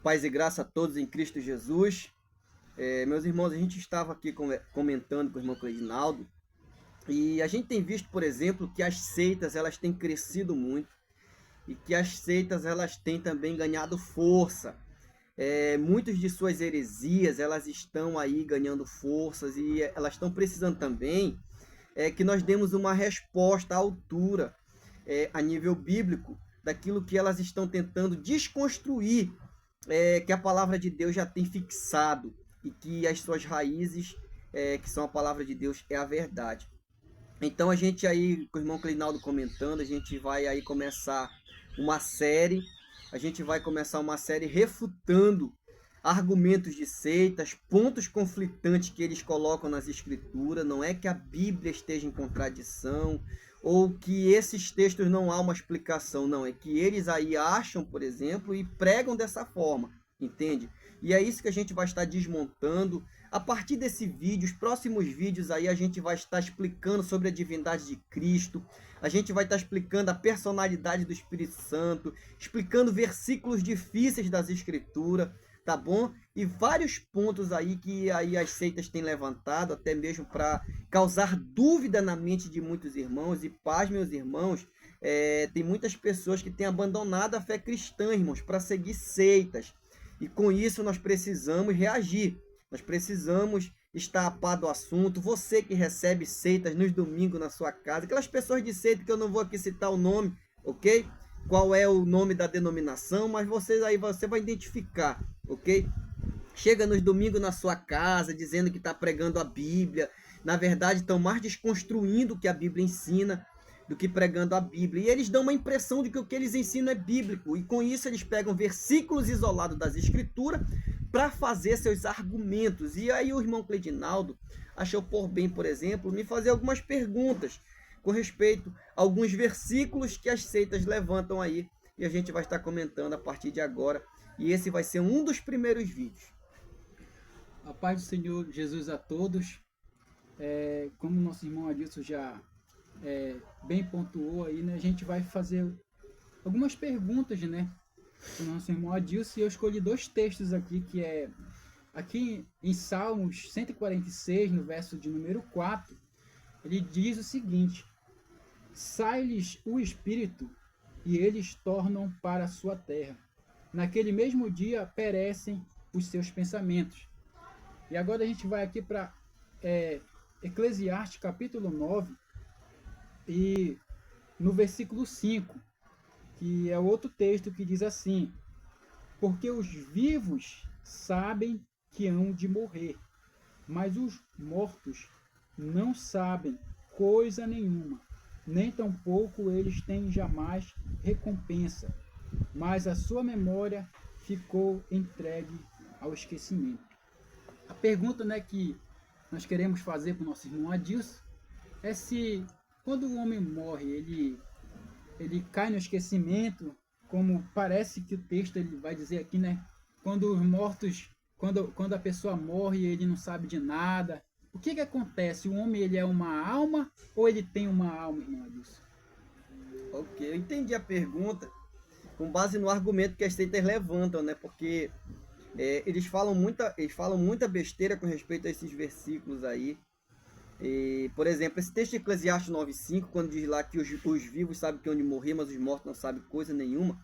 Paz e graça a todos em Cristo Jesus. Meus irmãos, a gente estava aqui comentando com o irmão Cleidinaldo e a gente tem visto, por exemplo, que as seitas elas têm crescido muito e que as seitas elas têm também ganhado força. Muitas de suas heresias elas estão aí ganhando forças e elas estão precisando também que nós demos uma resposta à altura, a nível bíblico, daquilo que elas estão tentando desconstruir, que a palavra de Deus já tem fixado e que as suas raízes, que são a palavra de Deus, é a verdade. Então a gente aí, com o irmão Cleidinaldo comentando, a gente vai aí começar uma série, refutando argumentos de seitas, pontos conflitantes que eles colocam nas escrituras. Não é que a Bíblia esteja em contradição ou que esses textos não há uma explicação, não, é que eles aí acham, por exemplo, e pregam dessa forma, entende? E é isso que a gente vai estar desmontando. A partir desse vídeo, os próximos vídeos aí a gente vai estar explicando sobre a divindade de Cristo, a gente vai estar explicando a personalidade do Espírito Santo, explicando versículos difíceis das Escrituras, tá bom? E vários pontos aí que aí as seitas têm levantado, até mesmo para causar dúvida na mente de muitos irmãos. E paz, meus irmãos, tem muitas pessoas que têm abandonado a fé cristã, irmãos, para seguir seitas. E com isso nós precisamos reagir. Nós precisamos estar a par do assunto. Você que recebe seitas nos domingos na sua casa, aquelas pessoas de seita que eu não vou aqui citar o nome, ok? Qual é o nome da denominação, mas você vai identificar, ok? Chega nos domingos na sua casa dizendo que está pregando a Bíblia. Na verdade, estão mais desconstruindo o que a Bíblia ensina do que pregando a Bíblia. E eles dão uma impressão de que o que eles ensinam é bíblico. E com isso eles pegam versículos isolados das Escrituras para fazer seus argumentos. E aí o irmão Cleidinaldo achou por bem, por exemplo, me fazer algumas perguntas com respeito a alguns versículos que as seitas levantam aí. E a gente vai estar comentando a partir de agora. E esse vai ser um dos primeiros vídeos. A paz do Senhor Jesus a todos. Como nosso irmão Adilson já bem pontuou aí, né? A gente vai fazer algumas perguntas, né? O nosso irmão Adilson, e eu escolhi dois textos aqui, que é aqui em Salmos 146, no verso de número 4, ele diz o seguinte: sai-lhes o espírito e eles tornam para a sua terra. Naquele mesmo dia perecem os seus pensamentos. E agora a gente vai aqui para Eclesiastes capítulo 9 e no versículo 5, que é outro texto que diz assim: porque os vivos sabem que hão de morrer, mas os mortos não sabem coisa nenhuma, nem tampouco eles têm jamais recompensa, mas a sua memória ficou entregue ao esquecimento. A pergunta, né, que nós queremos fazer para o nosso irmão Adilson é se quando o homem morre, ele cai no esquecimento, como parece que o texto ele vai dizer aqui, né? Quando os mortos, quando a pessoa morre, ele não sabe de nada. O que acontece? O homem ele é uma alma ou ele tem uma alma, irmão Adilson? Ok, eu entendi a pergunta com base no argumento que as seitas levantam, né? Porque eles falam muita besteira com respeito a esses versículos aí. E, por exemplo, esse texto de Eclesiastes 9,5, quando diz lá que os vivos sabem que hão de morrer, mas os mortos não sabem coisa nenhuma,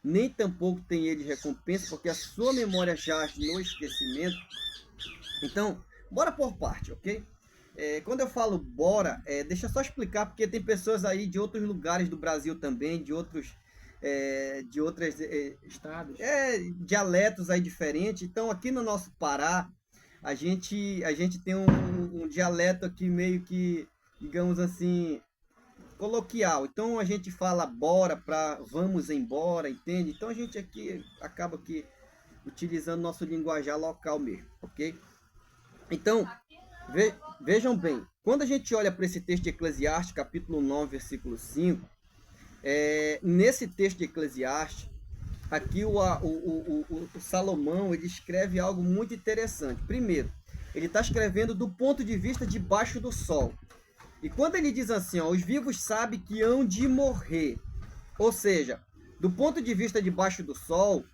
nem tampouco tem eles recompensa, porque a sua memória jaz no esquecimento. Então, bora por parte, ok? Quando eu falo bora, deixa eu só explicar, porque tem pessoas aí de outros lugares do Brasil também, de outros Estados. Dialetos aí diferentes. Então, aqui no nosso Pará, a gente tem um dialeto aqui meio que, digamos assim, coloquial. Então a gente fala bora para vamos embora, entende? Então a gente aqui acaba aqui utilizando nosso linguajar local mesmo, ok? Então, vejam bem, quando a gente olha para esse texto de Eclesiastes, capítulo 9, versículo 5, nesse texto de Eclesiastes, aqui o Salomão ele escreve algo muito interessante. Primeiro, ele está escrevendo do ponto de vista debaixo do sol. E quando ele diz assim, ó, os vivos sabem que hão de morrer, ou seja, do ponto de vista debaixo do sol,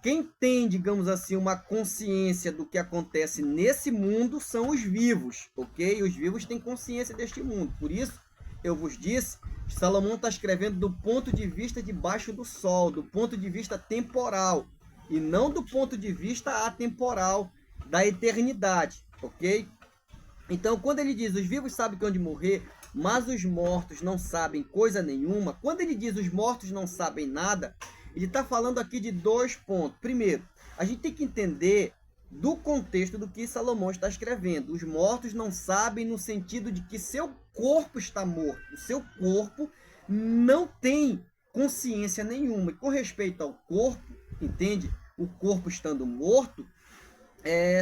quem tem, digamos assim, uma consciência do que acontece nesse mundo são os vivos, ok? Os vivos têm consciência deste mundo. Por isso, eu vos disse, Salomão está escrevendo do ponto de vista debaixo do sol, do ponto de vista temporal, e não do ponto de vista atemporal da eternidade, ok? Então, quando ele diz, os vivos sabem que onde morrer, mas os mortos não sabem coisa nenhuma, quando ele diz os mortos não sabem nada, ele está falando aqui de 2 pontos. Primeiro, a gente tem que entender do contexto do que Salomão está escrevendo. Os mortos não sabem no sentido de que seu corpo está morto. O seu corpo não tem consciência nenhuma. E com respeito ao corpo, entende? O corpo estando morto,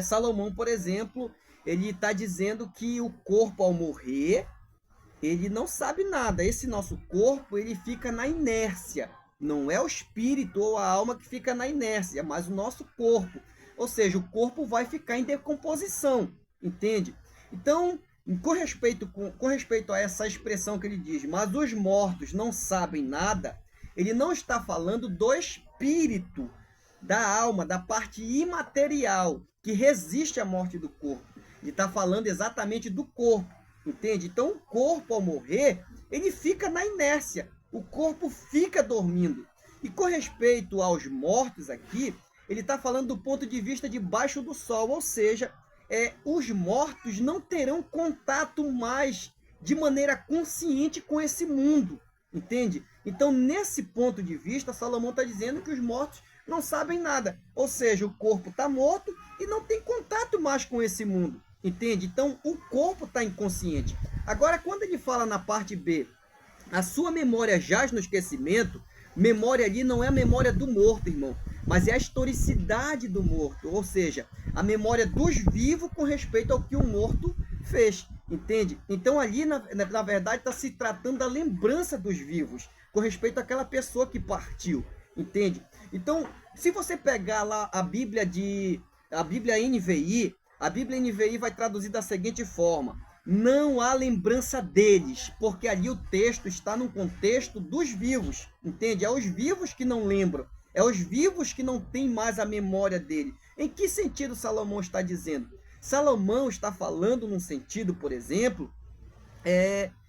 Salomão, por exemplo, ele está dizendo que o corpo, ao morrer, ele não sabe nada. Esse nosso corpo, ele fica na inércia. Não é o espírito ou a alma que fica na inércia, mas o nosso corpo. Ou seja, o corpo vai ficar em decomposição, entende? Então, com respeito a essa expressão que ele diz, mas os mortos não sabem nada, ele não está falando do espírito, da alma, da parte imaterial que resiste à morte do corpo. Ele está falando exatamente do corpo, entende? Então, o corpo, ao morrer, ele fica na inércia. O corpo fica dormindo. E com respeito aos mortos aqui, ele está falando do ponto de vista debaixo do sol, ou seja, os mortos não terão contato mais de maneira consciente com esse mundo, entende? Então, nesse ponto de vista, Salomão está dizendo que os mortos não sabem nada, ou seja, o corpo está morto e não tem contato mais com esse mundo, entende? Então, o corpo está inconsciente. Agora, quando ele fala na parte B, a sua memória jaz no esquecimento, memória ali não é a memória do morto, irmão, mas é a historicidade do morto, ou seja, a memória dos vivos com respeito ao que o morto fez, entende? Então ali, na verdade, está se tratando da lembrança dos vivos, com respeito àquela pessoa que partiu, entende? Então, se você pegar lá a Bíblia NVI, a Bíblia NVI vai traduzir da seguinte forma: não há lembrança deles, porque ali o texto está no contexto dos vivos, entende? É os vivos que não lembram, é os vivos que não têm mais a memória dele. Em que sentido Salomão está dizendo? Salomão está falando num sentido, por exemplo,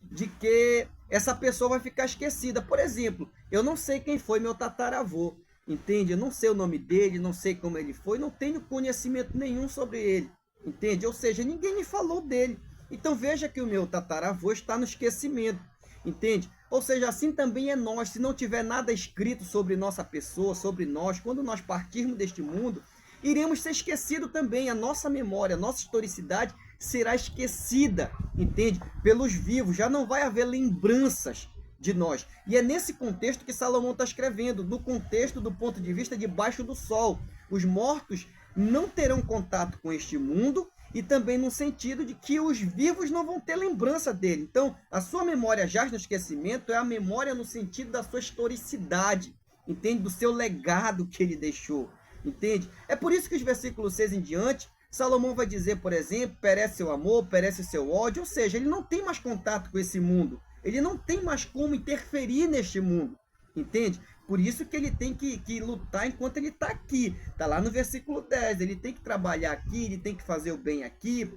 de que essa pessoa vai ficar esquecida. Por exemplo, eu não sei quem foi meu tataravô, entende? Eu não sei o nome dele, não sei como ele foi, não tenho conhecimento nenhum sobre ele, entende? Ou seja, ninguém me falou dele. Então veja que o meu tataravô está no esquecimento, entende? Ou seja, assim também é nós. Se não tiver nada escrito sobre nossa pessoa, sobre nós, quando nós partirmos deste mundo, iremos ser esquecidos também. A nossa memória, a nossa historicidade será esquecida, entende? Pelos vivos, já não vai haver lembranças de nós. E é nesse contexto que Salomão está escrevendo, no contexto do ponto de vista debaixo do sol. Os mortos não terão contato com este mundo, e também no sentido de que os vivos não vão ter lembrança dele. Então, a sua memória jaz no esquecimento é a memória no sentido da sua historicidade, entende? Do seu legado que ele deixou, entende? É por isso que os versículos 6 em diante, Salomão vai dizer, por exemplo, perece seu amor, perece seu ódio, ou seja, ele não tem mais contato com esse mundo, ele não tem mais como interferir neste mundo, entende? Por isso que ele tem que lutar enquanto ele está aqui. Está lá no versículo 10. Ele tem que trabalhar aqui, ele tem que fazer o bem aqui,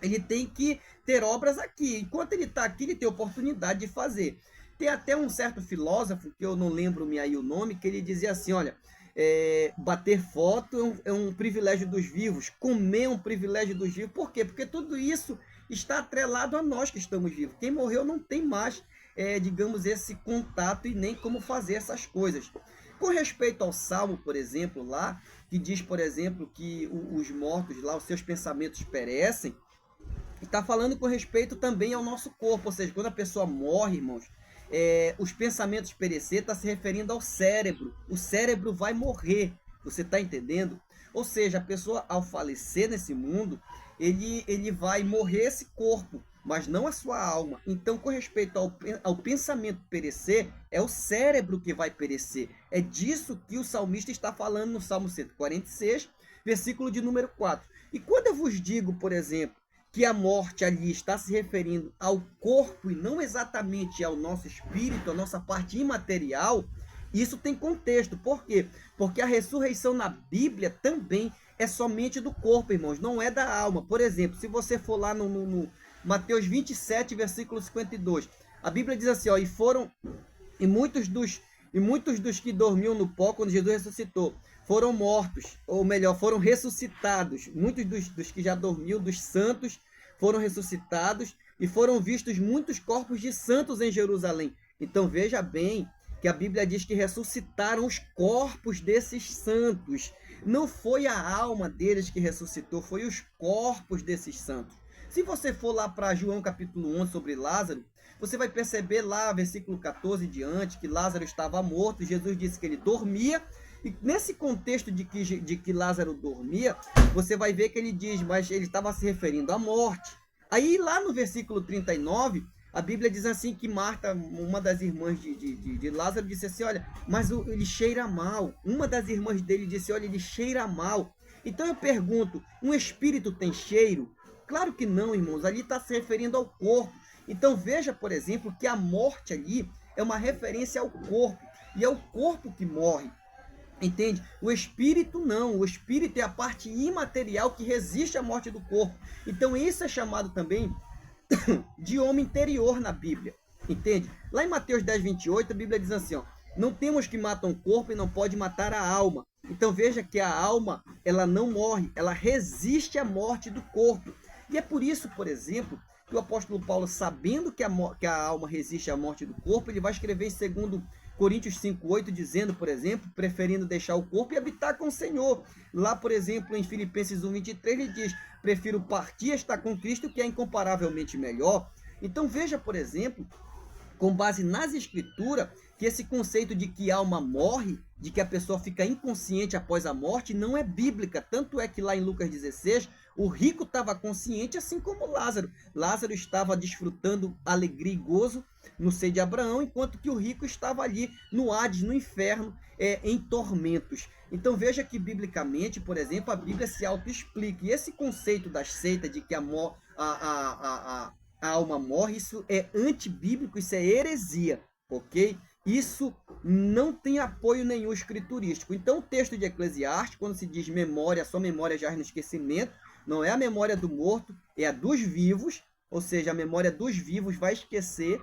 ele tem que ter obras aqui. Enquanto ele está aqui, ele tem oportunidade de fazer. Tem até um certo filósofo, que eu não lembro-me aí o nome, que ele dizia assim, olha, bater foto é um privilégio dos vivos, comer é um privilégio dos vivos. Por quê? Porque tudo isso está atrelado a nós que estamos vivos. Quem morreu não tem mais digamos, esse contato e nem como fazer essas coisas. Com respeito ao Salmo, por exemplo, lá, que diz, por exemplo, que os mortos lá, os seus pensamentos perecem, está falando com respeito também ao nosso corpo, ou seja, quando a pessoa morre, irmãos, os pensamentos perecer está se referindo ao cérebro. O cérebro vai morrer, você está entendendo? Ou seja, a pessoa, ao falecer nesse mundo, ele vai morrer esse corpo, mas não a sua alma. Então, com respeito ao pensamento perecer, é o cérebro que vai perecer. É disso que o salmista está falando no Salmo 146, versículo de número 4. E quando eu vos digo, por exemplo, que a morte ali está se referindo ao corpo e não exatamente ao nosso espírito, à nossa parte imaterial, Isso tem contexto. Por quê? Porque a ressurreição na Bíblia também é somente do corpo, irmãos, não é da alma. Por exemplo, se você for lá no Mateus 27, versículo 52, a Bíblia diz assim, ó, e muitos dos que dormiam no pó, quando Jesus ressuscitou, foram mortos, ou melhor, foram ressuscitados. Muitos dos que já dormiam, dos santos, foram ressuscitados, e foram vistos muitos corpos de santos em Jerusalém. Então veja bem que a Bíblia diz que ressuscitaram os corpos desses santos. Não foi a alma deles que ressuscitou, foi os corpos desses santos. Se você for lá para João capítulo 11 sobre Lázaro, você vai perceber lá, versículo 14 diante, que Lázaro estava morto, Jesus disse que ele dormia, e nesse contexto de que Lázaro dormia, você vai ver que ele diz, mas ele estava se referindo à morte. Aí lá no versículo 39, a Bíblia diz assim que Marta, uma das irmãs de Lázaro, disse assim, olha, mas ele cheira mal. Uma das irmãs dele disse, olha, ele cheira mal. Então eu pergunto, um espírito tem cheiro? Claro que não, irmãos, ali está se referindo ao corpo. Então veja, por exemplo, que a morte ali é uma referência ao corpo, e é o corpo que morre. Entende? O espírito não, o espírito é a parte imaterial que resiste à morte do corpo. Então isso é chamado também de homem interior na Bíblia. Entende? Lá em Mateus 10, 28, a Bíblia diz assim, ó, não temos que matar um corpo e não pode matar a alma. Então veja que a alma, ela não morre, ela resiste à morte do corpo. E é por isso, por exemplo, que o apóstolo Paulo, sabendo que a alma resiste à morte do corpo, ele vai escrever em 2 Coríntios 5,8, dizendo, por exemplo, preferindo deixar o corpo e habitar com o Senhor. Lá, por exemplo, em Filipenses 1,23, ele diz, prefiro partir e estar com Cristo, que é incomparavelmente melhor. Então veja, por exemplo, com base nas escrituras, que esse conceito de que a alma morre, de que a pessoa fica inconsciente após a morte, não é bíblica. Tanto é que lá em Lucas 16, o rico estava consciente, assim como Lázaro. Lázaro estava desfrutando alegria e gozo no seio de Abraão, enquanto que o rico estava ali no Hades, no inferno, em tormentos. Então veja que biblicamente, por exemplo, a Bíblia se auto-explica. E esse conceito das seitas de que a alma morre, isso é antibíblico, isso é heresia, ok? Isso não tem apoio nenhum escriturístico. Então o texto de Eclesiastes, quando se diz memória, sua memória já é no esquecimento, não é a memória do morto, é a dos vivos, ou seja, a memória dos vivos vai esquecer,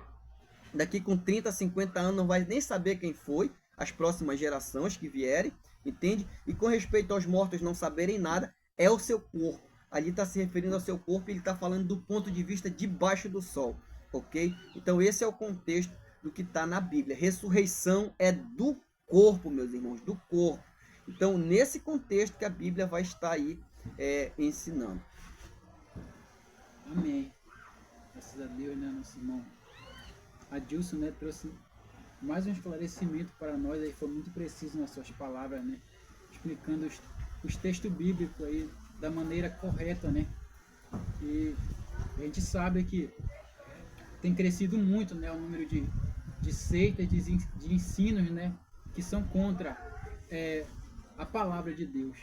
daqui com 30, 50 anos não vai nem saber quem foi, as próximas gerações que vierem, entende? E com respeito aos mortos não saberem nada, é o seu corpo. Ali está se referindo ao seu corpo e ele está falando do ponto de vista debaixo do sol, ok? Então esse é o contexto do que está na Bíblia. Ressurreição é do corpo, meus irmãos, do corpo. Então nesse contexto que a Bíblia vai estar aí ensinando. Amém. Graças a Deus, né, nosso irmão Adilson, né, trouxe mais um esclarecimento para nós, aí foi muito preciso nas suas palavras, né, explicando os textos bíblicos aí da maneira correta, né, e a gente sabe que tem crescido muito, né, o número de seitas, de ensinos, né, que são contra a palavra de Deus.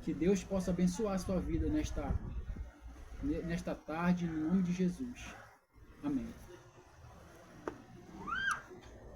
Que Deus possa abençoar a sua vida nesta tarde, em nome de Jesus. Amém.